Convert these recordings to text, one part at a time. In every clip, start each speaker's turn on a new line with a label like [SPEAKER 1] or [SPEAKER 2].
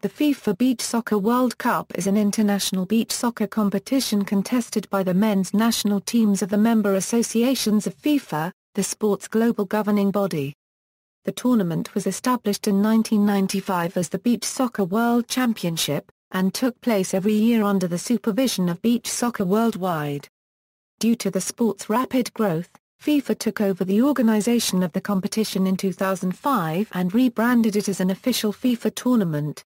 [SPEAKER 1] The FIFA Beach Soccer World Cup is an international beach soccer competition contested by the men's national teams of the member associations of FIFA, the sport's global governing body. The tournament was established in 1995 as the Beach Soccer World Championship, and took place every year under the supervision of beach soccer worldwide. Due to the sport's rapid growth, FIFA took over the organization of the competition in 2005 and rebranded it as an official FIFA tournament.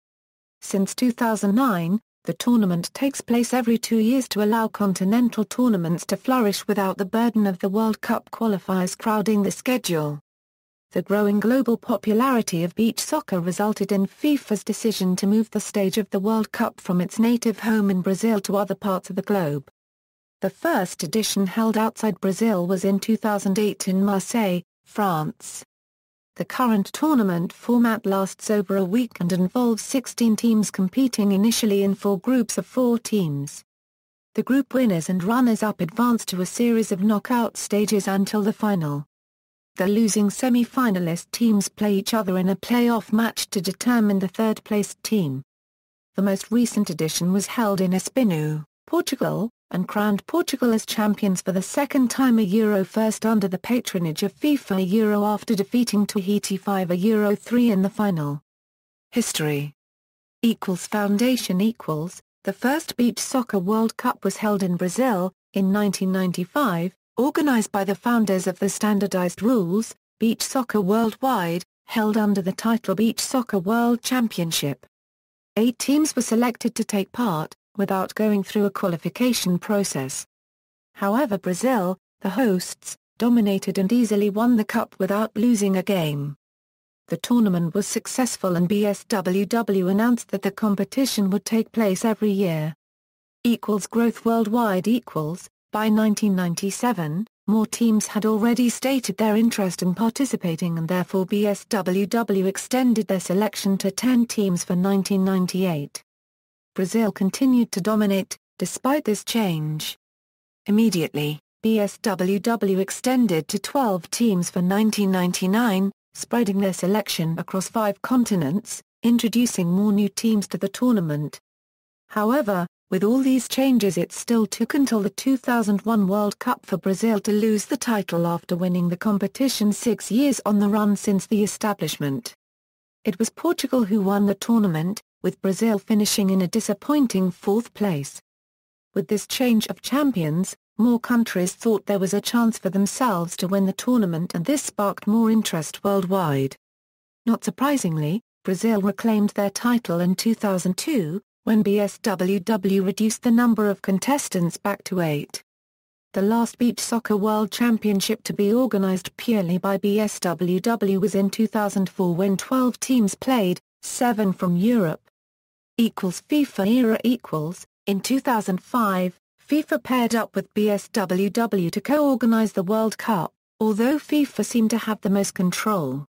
[SPEAKER 1] Since 2009, the tournament takes place every 2 years to allow continental tournaments to flourish without the burden of the World Cup qualifiers crowding the schedule. The growing global popularity of beach soccer resulted in FIFA's decision to move the stage of the World Cup from its native home in Brazil to other parts of the globe. The first edition held outside Brazil was in 2008 in Marseille, France. The current tournament format lasts over a week and involves 16 teams competing initially in 4 groups of 4 teams. The group winners and runners-up advance to a series of knockout stages until the final. The losing semi-finalist teams play each other in a playoff match to determine the third-placed team. The most recent edition was held in Espinho, Portugal, and crowned Portugal as champions for the second time a Euro first under the patronage of FIFA a Euro after defeating Tahiti 5 a Euro 3 in the final. History Foundation The first Beach Soccer World Cup was held in Brazil, in 1995, organized by the founders of the standardized rules, Beach Soccer Worldwide, held under the title Beach Soccer World Championship. 8 teams were selected to take part, without going through a qualification process. However, Brazil, the hosts, dominated and easily won the cup without losing a game. The tournament was successful and BSWW announced that the competition would take place every year. Growth worldwide By 1997, more teams had already stated their interest in participating and therefore BSWW extended their selection to 10 teams for 1998. Brazil continued to dominate, despite this change. Immediately, BSWW extended to 12 teams for 1999, spreading their selection across 5 continents, introducing more new teams to the tournament. However, with all these changes it still took until the 2001 World Cup for Brazil to lose the title after winning the competition 6 years on the run since the establishment. It was Portugal who won the tournament, with Brazil finishing in a disappointing 4th place. With this change of champions, more countries thought there was a chance for themselves to win the tournament and this sparked more interest worldwide. Not surprisingly, Brazil reclaimed their title in 2002, when BSWW reduced the number of contestants back to 8. The last Beach Soccer World Championship to be organized purely by BSWW was in 2004 when 12 teams played, 7 from Europe. FIFA era In 2005, FIFA paired up with BSWW to co-organize the World Cup, although FIFA seemed to have the most control.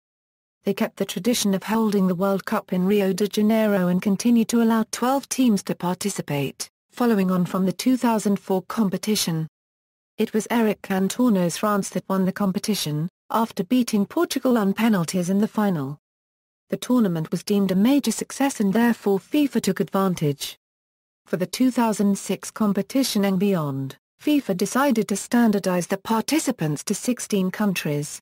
[SPEAKER 1] They kept the tradition of holding the World Cup in Rio de Janeiro and continued to allow 12 teams to participate, following on from the 2004 competition. It was Eric Cantona's France that won the competition, after beating Portugal on penalties in the final. The tournament was deemed a major success and therefore FIFA took advantage. For the 2006 competition and beyond, FIFA decided to standardize the participants to 16 countries.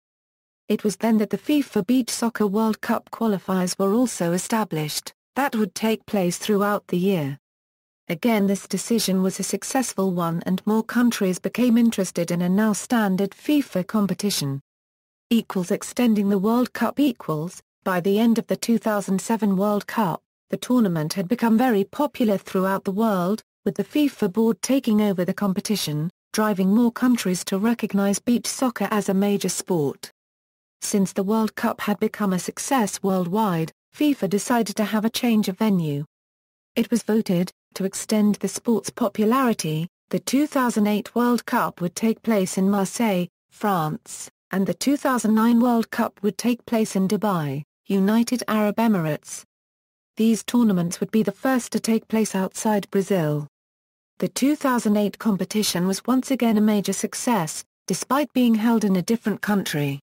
[SPEAKER 1] It was then that the FIFA Beach Soccer World Cup qualifiers were also established, that would take place throughout the year. Again this decision was a successful one and more countries became interested in a now standard FIFA competition. Extending the World Cup By the end of the 2007 World Cup, the tournament had become very popular throughout the world, with the FIFA board taking over the competition, driving more countries to recognize beach soccer as a major sport. Since the World Cup had become a success worldwide, FIFA decided to have a change of venue. It was voted, to extend the sport's popularity, the 2008 World Cup would take place in Marseille, France, and the 2009 World Cup would take place in Dubai, United Arab Emirates. These tournaments would be the first to take place outside Brazil. The 2008 competition was once again a major success, despite being held in a different country.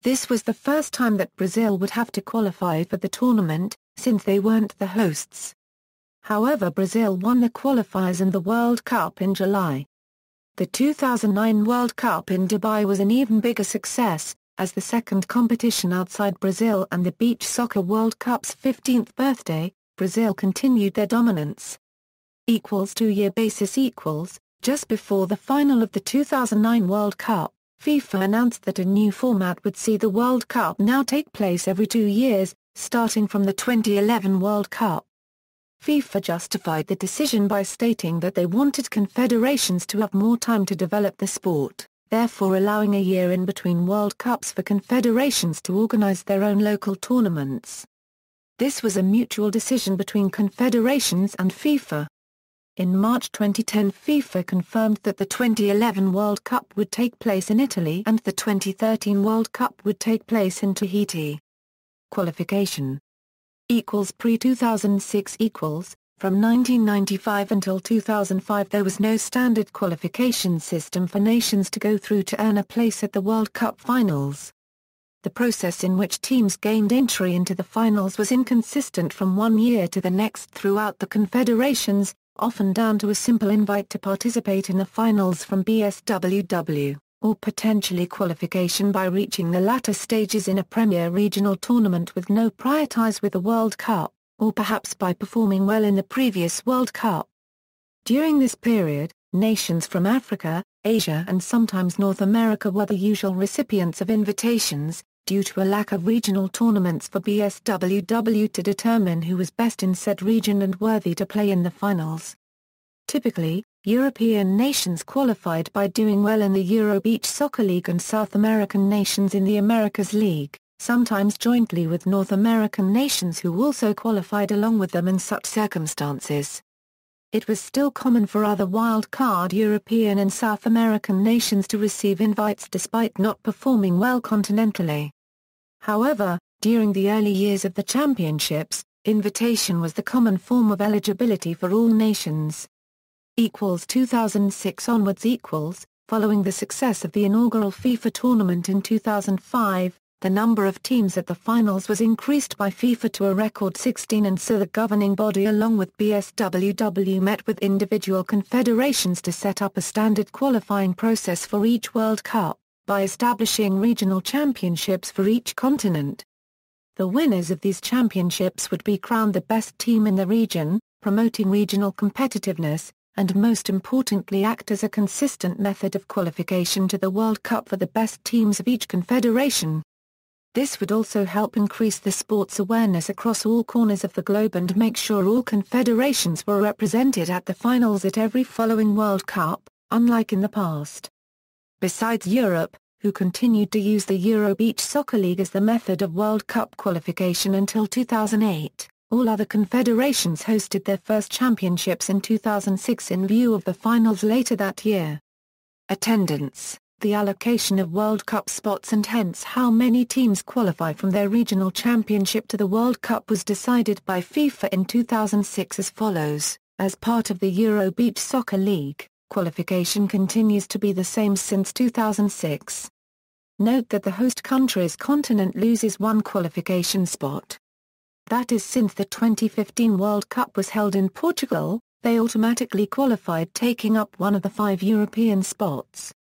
[SPEAKER 1] This was the first time that Brazil would have to qualify for the tournament, since they weren't the hosts. However, Brazil won the qualifiers and the World Cup in July. The 2009 World Cup in Dubai was an even bigger success, as the second competition outside Brazil and the Beach Soccer World Cup's 15th birthday, Brazil continued their dominance. 2-year basis equals, just before the final of the 2009 World Cup, FIFA announced that a new format would see the World Cup now take place every 2 years, starting from the 2011 World Cup. FIFA justified the decision by stating that they wanted confederations to have more time to develop the sport, therefore allowing a year in between World Cups for confederations to organize their own local tournaments. This was a mutual decision between confederations and FIFA. In March 2010, FIFA confirmed that the 2011 World Cup would take place in Italy and the 2013 World Cup would take place in Tahiti. Qualification pre-2006 From 1995 until 2005 there was no standard qualification system for nations to go through to earn a place at the World Cup finals. The process in which teams gained entry into the finals was inconsistent from one year to the next throughout the confederations, often down to a simple invite to participate in the finals from BSWW, or potentially qualification by reaching the latter stages in a premier regional tournament with no prior ties with the World Cup, or perhaps by performing well in the previous World Cup. During this period, nations from Africa, Asia and sometimes North America were the usual recipients of invitations, due to a lack of regional tournaments for BSWW to determine who was best in said region and worthy to play in the finals. Typically, European nations qualified by doing well in the Euro Beach Soccer League and South American nations in the Americas League, sometimes jointly with North American nations who also qualified along with them in such circumstances. It was still common for other wild-card European and South American nations to receive invites despite not performing well continentally. However, during the early years of the championships, invitation was the common form of eligibility for all nations. 2006 onwards Following the success of the inaugural FIFA tournament in 2005, the number of teams at the finals was increased by FIFA to a record 16 and so the governing body along with BSWW met with individual confederations to set up a standard qualifying process for each World Cup, by establishing regional championships for each continent. The winners of these championships would be crowned the best team in the region, promoting regional competitiveness, and most importantly act as a consistent method of qualification to the World Cup for the best teams of each confederation. This would also help increase the sport's awareness across all corners of the globe and make sure all confederations were represented at the finals at every following World Cup, unlike in the past. Besides Europe, who continued to use the Euro Beach Soccer League as the method of World Cup qualification until 2008, all other confederations hosted their first championships in 2006 in view of the finals later that year. Attendance, the allocation of World Cup spots and hence how many teams qualify from their regional championship to the World Cup was decided by FIFA in 2006 as follows: as part of the Euro Beach Soccer League, qualification continues to be the same since 2006. Note that the host country's continent loses one qualification spot. That is, since the 2015 World Cup was held in Portugal, they automatically qualified, taking up one of the 5 European spots.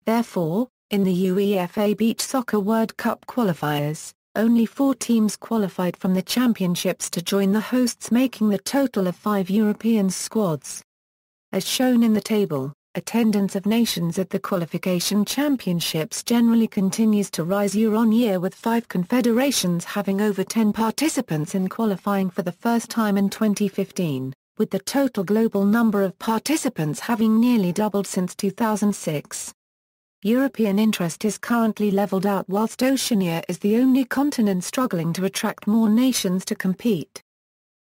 [SPEAKER 1] Therefore, in the UEFA Beach Soccer World Cup qualifiers, only 4 teams qualified from the championships to join the hosts, making the total of 5 European squads. As shown in the table, attendance of nations at the qualification championships generally continues to rise year on year, with 5 confederations having over 10 participants in qualifying for the first time in 2015, with the total global number of participants having nearly doubled since 2006. European interest is currently leveled out whilst Oceania is the only continent struggling to attract more nations to compete.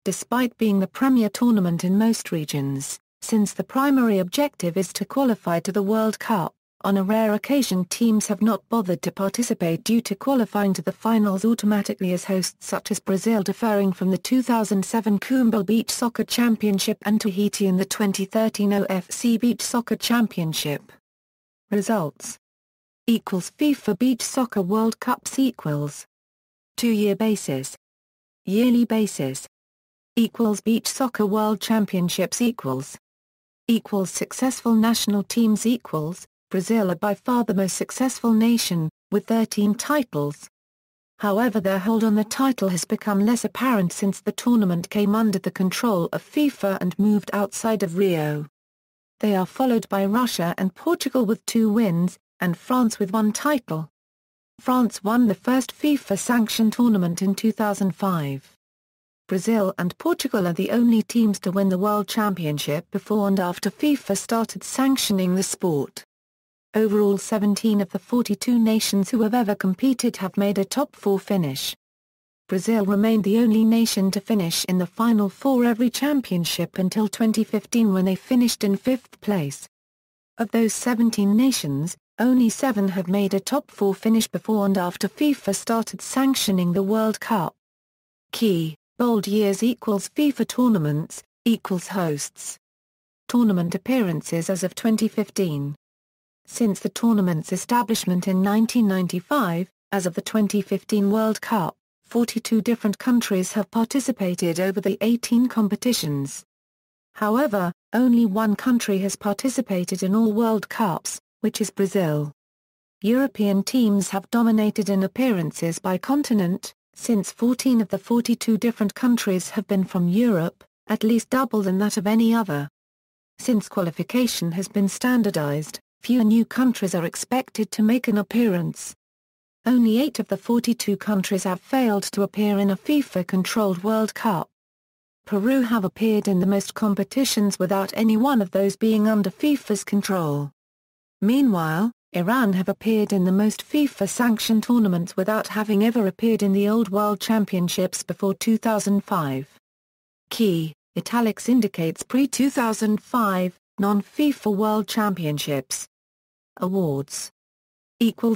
[SPEAKER 1] Despite being the premier tournament in most regions, since the primary objective is to qualify to the World Cup, on a rare occasion teams have not bothered to participate due to qualifying to the finals automatically as hosts, such as Brazil deferring from the 2007 Cumbal Beach Soccer Championship and Tahiti in the 2013 OFC Beach Soccer Championship. Results FIFA Beach Soccer World Cups 2-year basis. yearly basis. Beach Soccer World Championships successful national teams Brazil are by far the most successful nation, with 13 titles. However, their hold on the title has become less apparent since the tournament came under the control of FIFA and moved outside of Rio. They are followed by Russia and Portugal with 2 wins, and France with 1 title. France won the first FIFA-sanctioned tournament in 2005. Brazil and Portugal are the only teams to win the World Championship before and after FIFA started sanctioning the sport. Overall, 17 of the 42 nations who have ever competed have made a top 4 finish. Brazil remained the only nation to finish in the final 4 every championship until 2015 when they finished in 5th place. Of those 17 nations, only 7 have made a top 4 finish before and after FIFA started sanctioning the World Cup. Key, bold years FIFA tournaments, hosts. Tournament appearances as of 2015. Since the tournament's establishment in 1995, as of the 2015 World Cup, 42 different countries have participated over the 18 competitions. However, only 1 country has participated in all World Cups, which is Brazil. European teams have dominated in appearances by continent, since 14 of the 42 different countries have been from Europe, at least double than that of any other. Since qualification has been standardized, fewer new countries are expected to make an appearance. Only 8 of the 42 countries have failed to appear in a FIFA-controlled World Cup. Peru have appeared in the most competitions without any one of those being under FIFA's control. Meanwhile, Iran have appeared in the most FIFA-sanctioned tournaments without having ever appeared in the old World Championships before 2005. Key, italics indicates pre-2005, non-FIFA World Championships. Awards.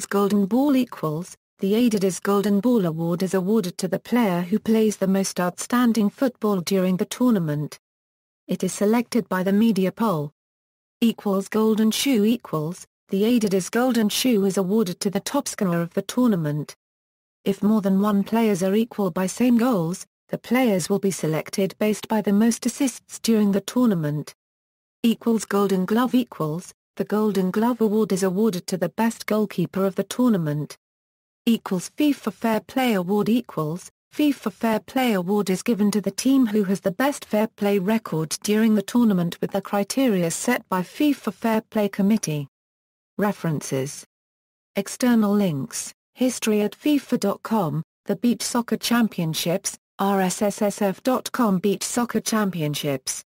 [SPEAKER 1] Golden Ball The Adidas Golden Ball Award is awarded to the player who plays the most outstanding football during the tournament. It is selected by the media poll. Golden Shoe The Adidas Golden Shoe is awarded to the topscorer of the tournament. If more than 1 players are equal by same goals, the players will be selected based by the most assists during the tournament. Golden Glove The Golden Glove Award is awarded to the best goalkeeper of the tournament. FIFA Fair Play Award FIFA Fair Play Award is given to the team who has the best fair play record during the tournament with the criteria set by FIFA Fair Play Committee. References. External links, history at FIFA.com, the Beach Soccer Championships, rssf.com Beach Soccer Championships.